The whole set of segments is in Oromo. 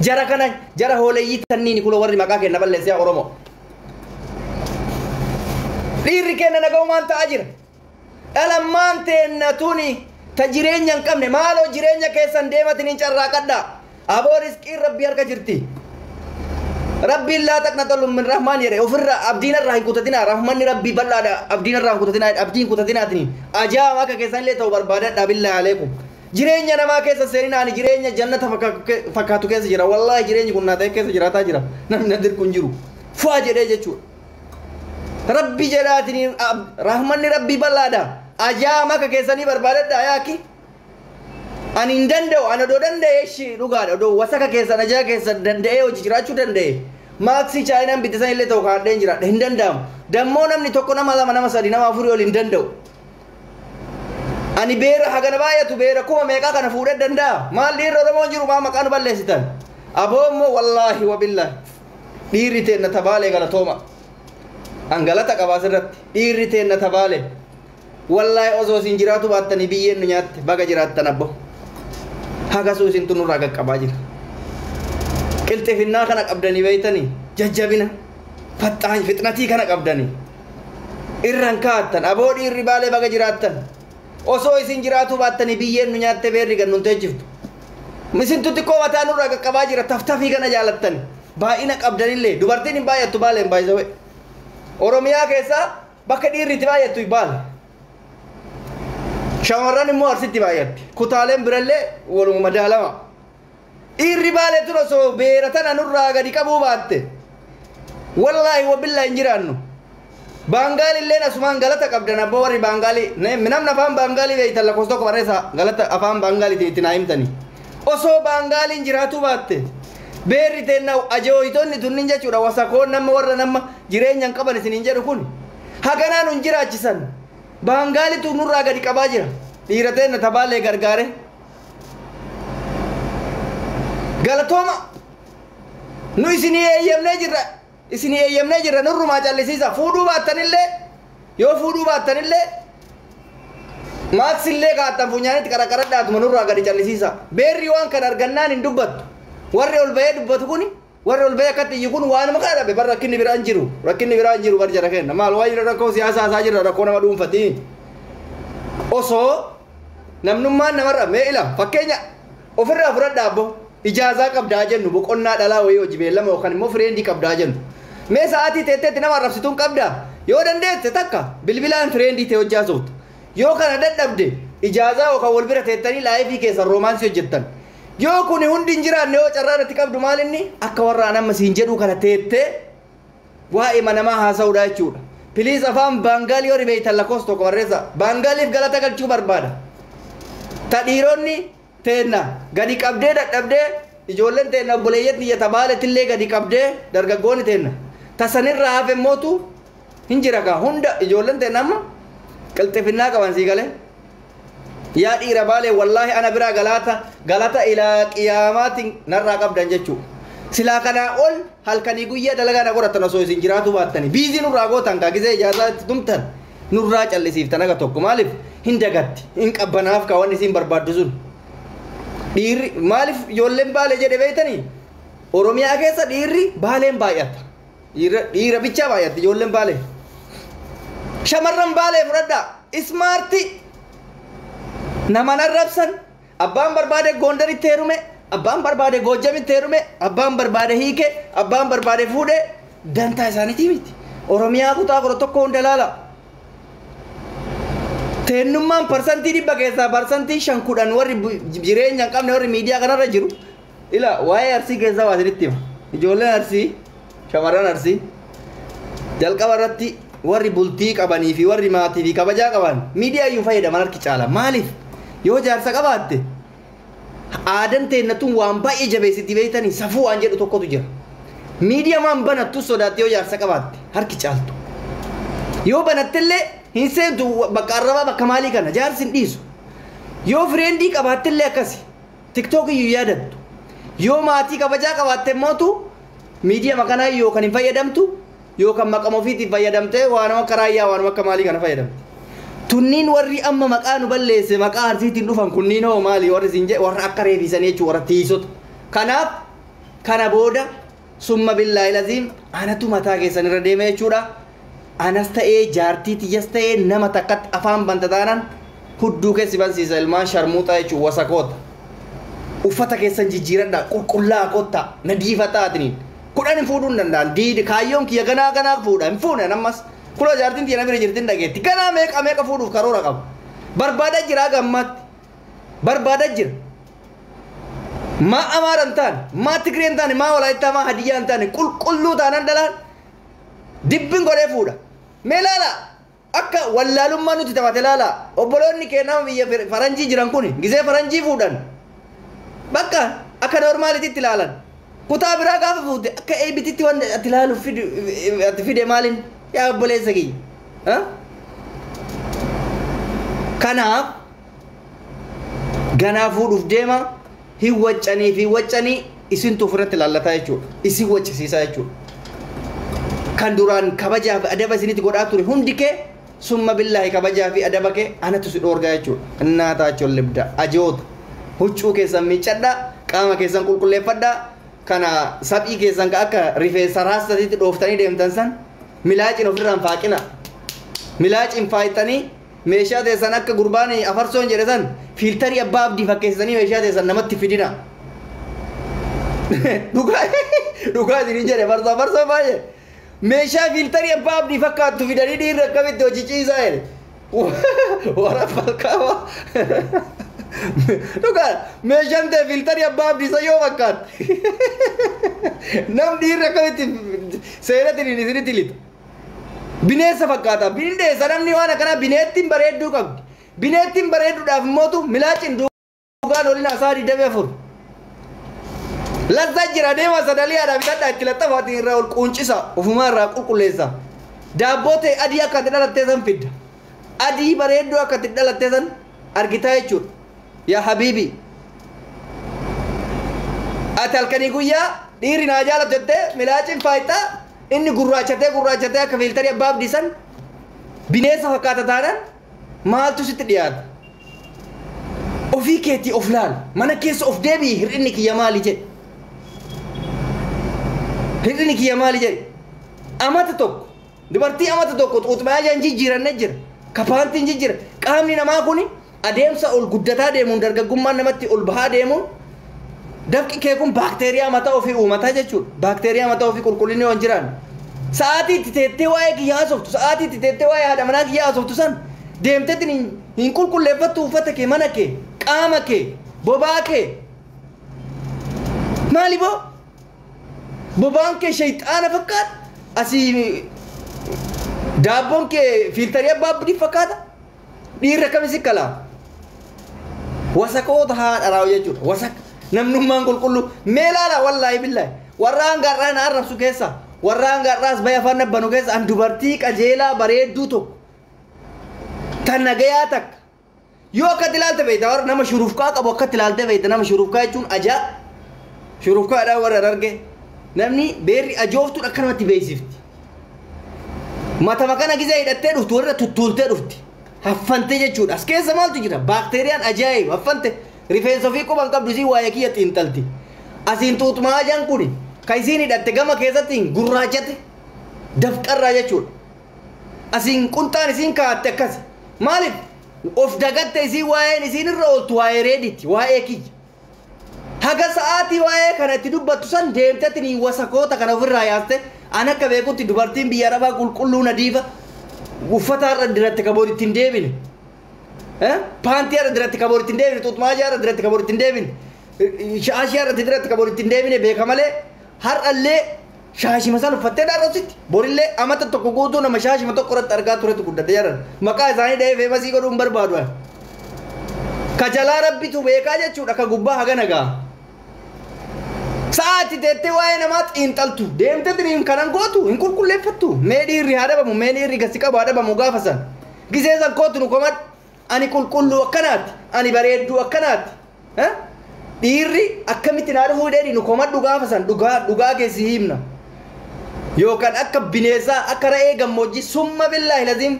jara kana jara holeeyyii tanniini kulo warri maqaa kenna balleessaa Oromoo dhiirri kenna nagaumaan ta'a jira dhalammaan teenna tuni ta jireenya hin qabne maaloo jireenya keessan deematin hin carraaqadha aboo riskiin rabbii harka jirti rabbiin laa taqnatu min rahmaan jedhe ofirra abdiin irraa hin kutatinaa rahmanni rabbii bal'aadha abdiin irraa hin kutatinaa abdiin kutatinaatiin ajaa'ama akka keessan illee ta'u barbaadadha billaahi aleekum jireenya namaa keessa seeninaan jireenya jannata fakkaatu keessa jira wallahi jireenyi kun naata'e keessa jiraataa jira namni dirqu hin jiru fu'a jedhee jechuudha rabbi jedhaatiin rahmanni rabbii bal'aadha ajaa'ama akka keessanii barbaadadha yaaki ani hin danda'u ana doo danda'e shi dhugaadha doo wasaka keessan ajaa keessan danda'ee hojii jiraachuu danda'e maaksii chaayinaan bittisan illee ta'u kaadheen jiraadha hin danda'amu dammoo namni tokko nama lama nama sadi nama afurii ol hin danda'u ani beera hagana baay'atu beera kuma meeqaa kana fuudhee danda'a maal dhiirri Oromoon jiru maa maqaan balleessitan aboommoo wallaahi wabillaahi dhiirri teenna tabaalee galatooma angalata qabaas irratti dhiirri teenna tabaalee wallaahi osoo isin jiraatu baattanii biyyeen nu nyaatte baga jiraattan abbo hagasuu isin tunurraa qaqqabaa jira qilxifinnaa kana qabdanii beeytanii jajjabina faxxaan fixnatii kana qabdanii irran kaattan aboo dhiirri baalee baga jiraattan osoo isin jiraatu baattanii biyyeen nu nyaatte beerri gannuun teechiftu misintu xiqqoo mataa nurraa qaqqabaa jira taftafii kana jaalattan baay'ina qabdanillee dubartiin hin baay'attu baaleen baay'isawee Oromiyaa keessaa bakka dhiirri itti baay'attu baala shamarran immoo arsitti baay'atti kutaaleen birallee waluma madaalama dhiirri baalee tun osoo beera tana nurraa gadi qabuu baatte wallaahi wabillaahi hin jiraannu Bangali illee asumaan galata qabdan abboo warri Bangali namni afaan Bangali beeytan lakkoofsa tokko barreessa galata afaan Bangali itti naa himtanii osoo Bangaliin jiraatu baatte beerri teenna ajooyitoonni tunnin jechuudha wasakoon nama warra nama jireenya hin qaban isin hin jedhu kun haganaan hun jiraachisan Bangaalitu nurraa gadi qabaa jira dhiira teenna tabaalee gargaare galatooma nu isinii eeyyamnee jirra nurrumaa callisiisa fuudhuu baattanillee yoo fuudhuu baattanillee maaksillee kaattan funyaanitti qaraqaradhaatuma nurraa gadi callisiisa beerri waan kan argannaan hin dubbattu warri ol bahee dubbatu kuni warri ol bahee akkatti iyyu kun waanuma kana dhabe bar rakkinni biraan jiru bar jara kenna maal waa jira rakkoo siyaasaa isaa jira rakkoo nama dhuunfatii osoo namnummaan namarra mee ila fakkeenya ofirraa fudhadhaa abbo ijaazaa qabdaa jennu boqonnaa dhalaa wayii hojii beellama yookaan immoo fireendii qabdaa jennu mee sa'aatii teetteetti nama arrabsituun qabdaa yoo dandeesse takka bilbilaan fireendii ta'e hojjaasuutu yoo kana dadhabde ijaazaa yookaan wal bira teettanii laayifii keessan roomaansii hojjettan yoo kuni hundi hin jiraanne yoo carraan itti qabdu maal inni akka warraan amma siin jedhu kana teettee waa'ee namaa haasa'uudha jechuudha piliis afaan Baangaalii yoo ribeeytan lakkoofsa tokko barreessa Baangaaliif galata galchuu barbaada ta dhiironni teenna gadi qabdee dadhabdee ijoolleen teenna obboleeyyetti iyyata baaletillee gadi qabdee dargaggoonni teenna tasanirraa hafe mootu hin jira kaa hunda ijoolleen teenna amma qilxifinnaa qaban sii galee yaa dhiira baalee wallaahi ana biraa galata ilaa qiyaamaatiin narraa qabdan jechuudha silaa kanaa ol halkanii guyyaa dalagaa na qoratan osoo isin jiraatu baattanii biizii nurraa gootan kaakisee ijaazaa itti tumtan nurraa callisiiftan aga tokko maaliif hin dagatti hin qabbanaaf kaawwan isin barbaaddu sun dhiirri maaliif ijoolleen baalee jedhe beeytanii Oromiyaa keessa dhiirri baaleen baay'ata dhiira bichaa baay'atti ijoolleen baalee shamarran baalee fudhadhaa ismaartii naman arrabsan abbaan barbaade Gondaritti heerume abbaan barbaade Goojjamitti heerume abbaan barbaade hiike abbaan barbaade fuudhe dantaa isaaniitii miti Oromiyaa kutaa kora tokko hunda laala teennummaan parsantii dhibba keessaa parsantii 5 warri jireenya hin qabne warri miidiyaa kanarra jiru ila waa'ee Arsii keessaa waa isinitti hima ijoolleen Arsii shamarran Arsii jalqaba irratti warri bultii qabanii fi warri maatii fi kabajaa qaban miidiyaa iyyuu fayyadaman harki caala maaliif yoo jaarsa qabaatte aadan teennatuun waan baay'ee jabeessitti beeytanii safuu waan jedhu tokkotu jira miidiyaa maan banattu sodaatte yoo jaarsa qabaatte harki caaltu yoo banattillee hin seentu bakka arrabaa bakka maalii kana jaarsi hin dhiisu yoo fireendii qabaattillee akkasi tiktook iyyuu yaadattu yoo maatii kabajaa qabaatte mootu miidiyaa makanaa yoo kan hin fayyadamtu yoo kan maqama ofiitiif fayyadamte waanuma karaayyaa waanuma akka maalii kana fayyadamte tunniin warri amma maqaa nu balleesse maqaa Arsiitiin dhufan kunniin hoo maali warri siin jedhe warra akka reebisanii jechuudha warra tiisota kanaaf kana booda summa billaahi laziim anatu mataa keessan irra deemee jechuudha anas ta'ee jaartii tiyas ta'ee nama takkatti afaan banta taanaan hudduu keessi bansiisa ilmaan sharmuuxaa jechuun wasakoota uffata keessan jijjiiradhaa qulqullaa kotta nadiifa taatiniin kudhan hin fuudhuu hin danda'an diidi kaayyoon kiyya ganaa fuudha hin fuune nammas kula jaartiin tiyya namni jirtin dhageetti ganaa meeqa fuudhuuf karoora qaba barbaada jira gammatti barbaada jira ma amaaran taan ma tigreen taan ma walaayittaa ma hadiyyaan taan qulqulluu taanan dhalaan dibbin godhee fuudha mee laala akka wallaalummaa nuti taphate laala obboloonni keenyaa biyya faranjii jiran kun gisee faranjii fuudhan bakka akka normaalitti ilaalan kutaa biraa gaafa fuute akka eebititti waan ati ilaalu fide maalin yaa obboleessa kiyya kanaaf ganaa fuudhuuf deema hin waccanii isintu ofirratti laallataa jechuudha isin waccisiisaa jechuudha kan duraan kabajaa fi adaba isinitti godhaa ture hundi kee summa billaahi kabajaa fi adaba kee anatu si dhoorgaa jechuudha innaataa achoon libda ajoota huccuu keessan miiccadhaa qaama keessan qulqulleeffadhaa kana saphii keessan akka rifeensa raastatitti dhooftanii deemtan san milaacin ofirraan faaqina milaacin faayitanii meeshaa teessan akka gurbaan afarsoon jedhe san fiiltarii abbaa abdii fakkeessanii meeshaa teessan namatti fidina dhugaa isiniin jedhe farsoo baay'ee meeshaa fiiltarii abbaa abdii fakkaattu fidanii dhiirri akkamitti hojii ciisaa jedhe warra falkaawaa dhugaa meeshaan ta'e fiiltarii abbaa abdii isa yoo fakkaatti nam dhiirri akkamitti seenatiin isinitti lixa bineensa fakkaata bineensa namni waan akkanaa bineettiin bareedduu qabdi bineettiin bareedduudhaaf immootu milaacin dhugaan olina isaa 24 lazza jira deema sadaliyaadhaa bitadhaa itti laxxafaatiin irraa ol quuncisa ofumaa irraa qulqulleessa daabboo ta'e adii akka itti dhalattee san fidda adii bareedduu akka itti dhalattee san argitaa jechuudha yaa habiibi ati halkanii guyyaa dhiirri naa jaalatu jettee milaacin faayitaa inni gurraachatee akka fiiltarii abbaa abdii san bineensa fakkaata taanaan maaltu sitti dhiyaata ofii keetii of laal mana keessa of deebii hir'inni kiyya maali jedhe hir'inni kiyya maali jedhe amata tokko dubartii amata tokko xuuxmaayaan jijjiiranne jira kapaantiin jijjiira qaamni namaa kun adeemsa ol guddataa deemuun dargaggummaan namatti ol bahaa deemuun dafqi kee kun baakteeriyaa mataa ofii uumataa jechuudha baakteeriyaa mataa ofii qulqullinni waan jiraan sa'aatii itti teettee waa'ee kiyyaa haasoftu sa'aatii itti teettee waa'ee haadha manaa kiyyaa haasoftu san deemtetti hin qulqulleeffattu uffata kee mana kee qaama kee bobaa kee maali boo bobaan kee shayxaana fakkaata asii daabboon kee fiiltarii abbaa abdii fakkaata dhiirri akkamisi kalaa wasaqoota haadha raawu jechuudha wasaq namnummaan qulqullu meelaala wallaahi billaahi warraan garraan arrabsu keessa warraan garraas baya afaan nabbanu keessa an dubartii qajeelaa bareedduu tokko tan nagayaa takka yoo akkatti ilaalte beeyta warra nama shurufkaa qabu akkatti ilaalte beeyta nama shurufkaa jechuun ajaa shurufkaadhaa warra arge namni beerri ajooftuun akkanumatti beeksifti matama kana gizee hidhattee dhuftu warra tuttuultee dhufti haffante jechuudha as keessa maaltu jira baakteeriyaan ajaa'iba haffante rifeensa ofii quban qabdu isii waa'ee kiyya xiinxalti asiin xuuxmaajaan kun ka isiin hidhatte gama keessatti gurraachate dafqarraa jechuudha asiin qunxaan isiin kaa'atte akkas maaliif of dagatte isiin waa'een isiin irra ooltu waa'ee reeditti waa'ee kiyya haga sa'aatii waa'ee kana itti dubbattu san deemtetti ni wasakoota kana ofirraa yaaste an akka beekutti dubartiin biyya arabaa qulqulluu nadiifa uffata irra diratti kaboon ittiin deebine paantii irra diratti kaboon ittiin deebine xuuxmaajaa irra diratti kaboon ittiin deebine shaashii irra diratti kaboon ittiin deebine beeka malee har'allee shaashima san uffattee dhaarrabsitti borillee amata tokko guutuu nama shaashima tokko irratti argaa turetu guddate jaran maqaa isaanii dhahee feemasii godhuun barbaadu ka jalaa rabbitu beekaa jechuudha ka gubbaa haga nagaa sa'aati teettee waa'ee namaa xiinxaltu deemte diriin kanan gootu hin qulqulleeffattu mee dhiirri haa dhabamu mee dhiirri gasi qabu haa dhabamu gaafa san gisee san kootu nu komad ani qulqulluu akkanaati ani bareedduu akkanaati dhiirri akkamitti naa dhufuu dheedhi nu komadhu gaafa san dhugaa keessi himna yookaan akka bineensaa akka ra'ee gammoojjii summa billaahi laziim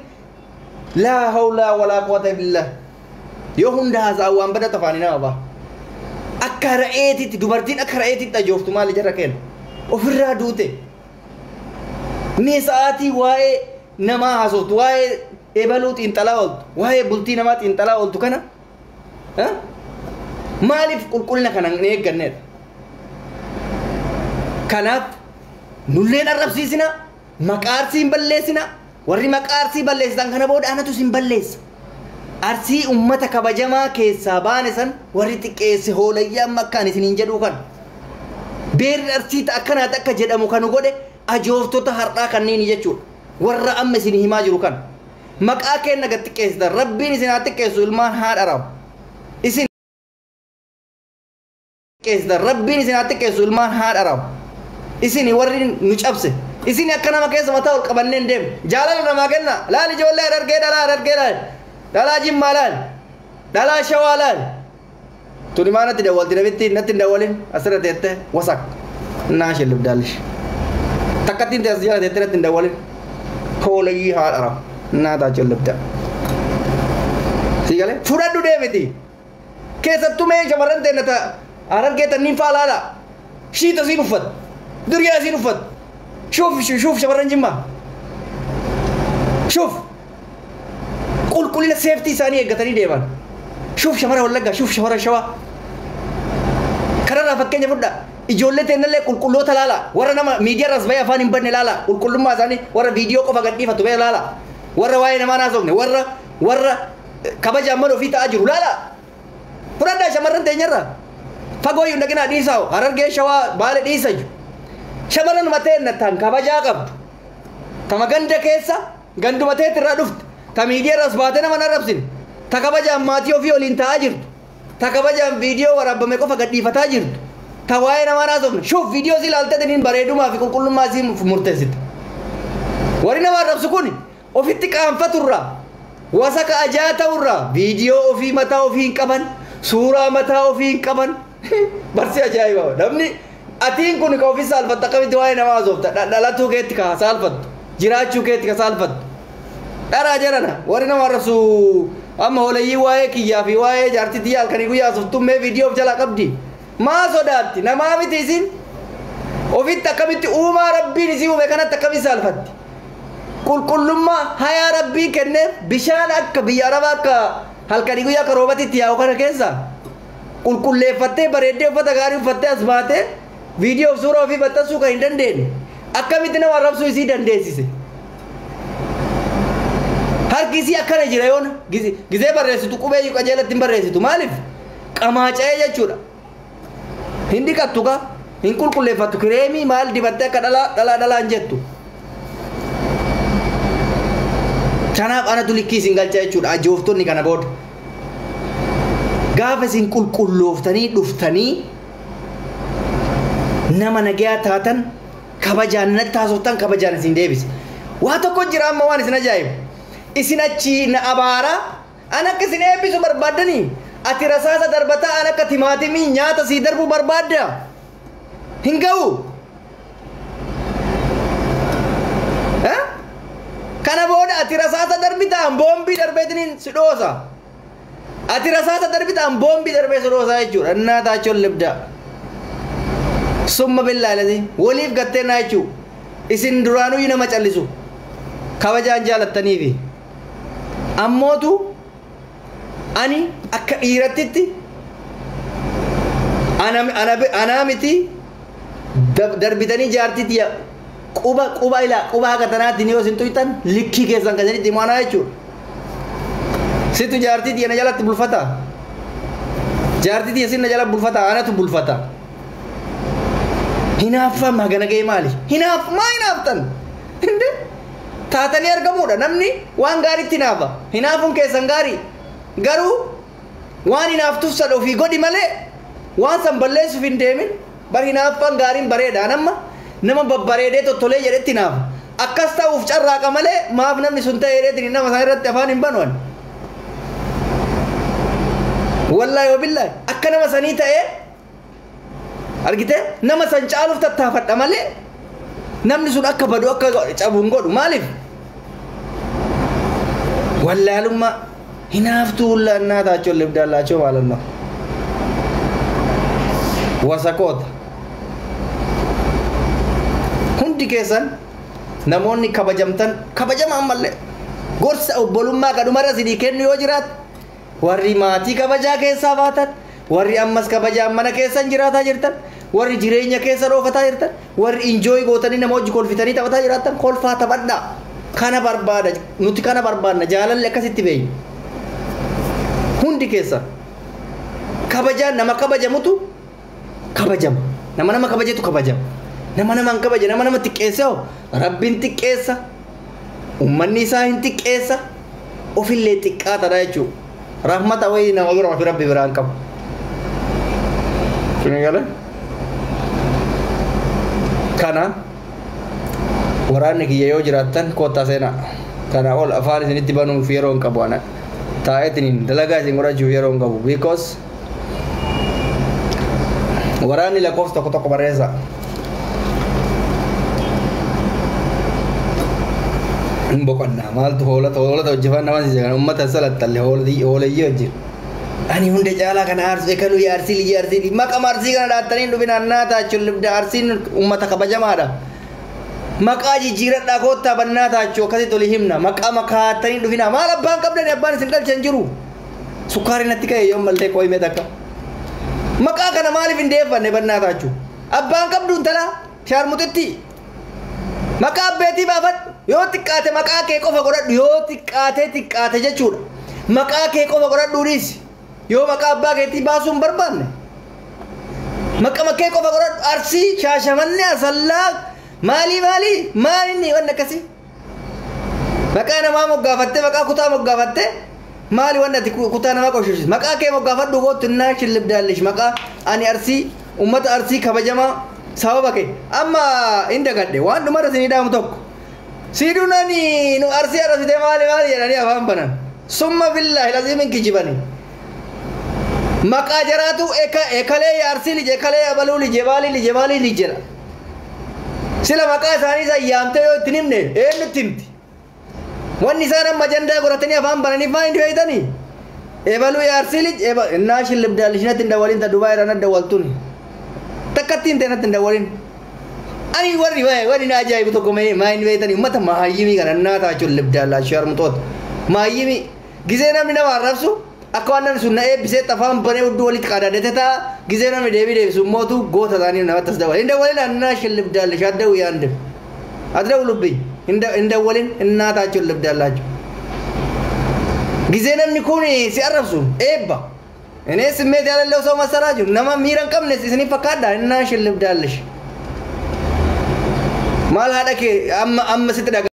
laa hawlaa walaa quwwata billaahi yoo hunda haasa'an waan badata afaanii nama ba'a akka ra'eetitti dubartiin akka ra'eetitti ajooftu maali jarra kenna ofirraa duute mee sa'aatii waa'ee namaa haasoftu waa'ee ebaluu xiinxalaa ooltu waa'ee bultii namaa xiinxalaa ooltu kana maaliif qulqullina kana hin eeggannedha kanaaf nulleen arrabsiisina maqaarsii hin balleessina warri maqaarsii balleessitan kana booda anatu sin balleessa arsii ummata kabajamaa keessaa baane san warri xiqqeesse hoolayyaa makkaan isiniin jedhuu kan beerri arsii akkanaat akka jedhamu kan godhe ajooftota har'aa kanneen jechuudha warra amma isin himaa jiru kan maqaa kenna gad xiqqeessitan rabbiin isin haa xiqqeessu ilmaan haadha rawu isin xiqqeessitan rabbiin isin haa xiqqeessu ilmaan haadha rawu isin warri nu cabse isin akka nama keessa mataa ol qabanneen deemu jaalala namaa kenna laal ijoollee argee laal dhalaa jimmaa laal dhalaa shawaa laal tuni maa natti dawwalti natti hin dawwalin asirra teette wasak naa shellif daallish takkattiin teessa jala teette natti hin dawwalin hoolayii haadha rawu naa taachuu lifta siigale fudhadhu deemiti keessattuu mee shamarran teennata argee tanniin faa laala shiita siin uffat duriyaa siin uffat شوف شبران جمع شوف قول لنا سيفتي ثانية قتني ديمان شوف شبران ولا شوف شبران شوا كرر فكين جفدا إجولة تنلله قول له تلالا ورا نما ميديا رسبيا فان يبني لالا قول ما زاني ورا فيديو كو فقدني فتوبة لالا ورا واي نما نازوغني ورا كبا جامل وفي تأجر لالا فردا شبران تنجرا فقوي يندكنا ديساو هرر جي شوا بالي ديساج شبران متين نتان كباجا قبض تما غند كيسا غند متين ترى دفت تميديا رسباتنا من ربسين تكباجا ماتيو في اولين تاجر تكباجا فيديو ورب ميكو فقدي فتاجر تواين ما نازم شوف فيديو زي لالته دين بريدو ما في كل ما زي مرتزت ورينا ما ربسكوني وفي تكام فترة وسك اجاتا ورا فيديو في متا وفي كبن سورة متا وفي كبن برسي اجايبا دمني atiin kun ka ofisa alfatta qabiti waa'ee namaa haasofta dhalatuu keetti ka saalfattu jiraachuu keetti ka saalfattu dharaa jarana warri nama arrabsu amma holayyii waa'ee kiyyaa fi waa'ee jaartitii halkanii guyyaa haasoftu mee viidiyoof jala qabdi maa sodaatti namaa miti isin ofitti akkamitti uumaa rabbiin isii uume kanatti akkamitti saalfatti qulqullummaa hayaa rabbii kenneef bishaan akka biyya arabaa akka halkanii guyyaa akka roobatitti yaa'u kana keessa qulqulleeffattee bareeddee uffata gaarii uffattee as baatee video suuraa fi baxxasuu kan hin dandeenye akkamitti nama arrabsuu isii dandeessise harkisii akkana jira yoona gizee barreessitu qubee qajeelatti hin barreessitu maaliif qamaaca'ee jechuudha hin dhiqattu ka hin qulqulleeffattu kireemii maal dibattee akka dhalaan jettu kanaaf anatu likkii isin galcha jechuudha ajooftonni kana booda gaafa isin qulqullooftanii dhuftanii nama nagaya taatan kabajaan natti haasoftan kabajaan isin deebise waa tokko jira amma waan isin ajaa'ibu isin achi na abaara an akka isin eebbisu barbaaddanii ati rasaasa darbataa an akka timaatimii nyaata sii darbu barbaadda hin ga'u kana booda ati rasaasa darbitaan boombii darbeetiniin si dhoosa ati rasaasa darbitaan boombii darbee si dhoosa jechuudha innaa taachoon libda summa billahi lazi waliif gattee naachuu isin duraanuu nama callisu kabajaan jaalattanii fi ammootu ani akka dhiirattitti anaa miti darbitanii jaartitti quba haqa tanaatti ni yoo isin tuytan likkii keessan kasanitti himaanaa jechuudha situ jaartitti na jalatti bulfata jaartitti isin na jala bulfata anatu bulfata hinaafa magana ga'e maali hinaaftan inde taatanii argamuudha namni waan gaariitti hinaafa hinaafuun keessan gaarii garuu waan hinaaftuuf sadha ofii godhi malee waan san balleessuuf hin deemin bar hinaaffaan gaariin bareeda nama babbareedee tottolee jedhetti hinaafa akkas ta'uuf carraaqa malee maaf namni sun ta'ee dheetiin nama san irratti afaan hin banuwan wallaahi wabillaahi akka nama sanii ta'ee argite nama san caaluuf tattaafadha malee namni sun akka badu akka cabuun godhu maaliif wallaalummaa hinaaftuu laannaa taachoo libdallaachoo maalanno wasakoota hundi keessan namoonni kabajamtan kabajamaan malee gorsa obbolummaa kadhumarra sidii kennu yoo jiraat warri maatii kabajaa keessaa baatan warri ammas kabajaan mana keessan jiraataa jirtan warri jireenya keessa roofataa jirtan warri enjoy gootanii nama wajji kolfitanii taphataa jiraatan kolfaa taphadhaa kana barbaada nuti kana barbaadna jaalalli akkasitti beeyi hundi keessa kabajaan nama kabajamutu kabajama nama kabajetu kabajama nama kabaje nama xiqqeessa rabbiin xiqqeessa ummanni isaa hin xiqqeessa ofillee xiqqaatadha jechuudha rahmata wayii nama bira fi rabbi biraan qabu finigale kana waraanni kiyya yoo jiraattan koottaa seenaa kana ol afaan isinitti banuuf yeroo hin qabu ana taa'eetiniin dalagaa isin godhachuuf yeroo hin qabu because waraanni lakkoofsa tokko tokko barreessa boqonnaa maaltu hoolata hojjifannaa waan si ummata salattalle hooleyyii wajjin ani hunde caalaa kana aarsu ekalu yaarsii maqaa maarsii kana dhaattanii dhufin annaa taachuun libda aarsiin ummata kabajamaadha maqaa jijjiiradhaa koottaa bannaa taachuu akkasitti olii himna maqaa makaattanii dhufina maal abbaan qabdani abbaan isin dhalchan jiru sukkaari natti ka'e yoo mallee qooyime takka maqaa kana maaliif hin deeffanne bannaa taachuu abbaan qabduun talaa shaarmuxitti maqaa abbeetii baafadhu yoo xiqqaate maqaa kee qofa godhadhu yoo xiqqaate jechuudha maqaa kee qofa godhadhuunis yoo maqaa abbaa keetii baasuu hin barbaanne maqaa kee qofa godhadhu arsii shaashamanne asallaa maalinni wanna akkasii maqaa namaa moggaafatte maqaa kutaa moggaafatte maali wanna ati kutaa namaa qoshishis maqaa kee moggaafadhu gootu innaa shillibdaallish maqaa ani arsii ummata arsii kabajamaa sababa kee amma indagadhe waan dhumarra sinii dhaamu tokko sidunani nu arsii arasite maali jedhanii afaan banan summa billahi lazimin kijibani maqaa jaraatu ekalee arsii lije ekalee abaluu lije baali lijera sila maqaa isaanii isa yaamte yoo ittiin himne eenyutti himti wanni isaan amma jandaa godhatanii afaan bananiif maa hindi feeytanii ebaluu arsii lije innaa shillibdaallishinatti hin dawwalin ta dubaa irraan adda waltuni takkatti hin teenatti hin dawwalin ani warri na ajaa'ibu tokko maa hin feeytanii ummata maayyimii kana innaa taachuun libdaallaa sharmutoota maayyimii gisee namni nama arrabsu akka waan namni sun na eebbisee afaan banee hudduu walitti qadaadate ta'a gisee namni deebisu mootu goota isaanii namattas dawwalin hin dawwalin annaa shillibdaallish addawu yaandem addawu lubbii hin dawwalin innaa taachuun libdaallaachu gisee namni kun si arrabsu eebba እኔ ስሜት ያለለው ሰው መሰላችሁ ነማ ሚራን ቀምነስ እስኒ ፈካዳ እና ሽልብዳልሽ ማል ሀደከ አም ስትደጋ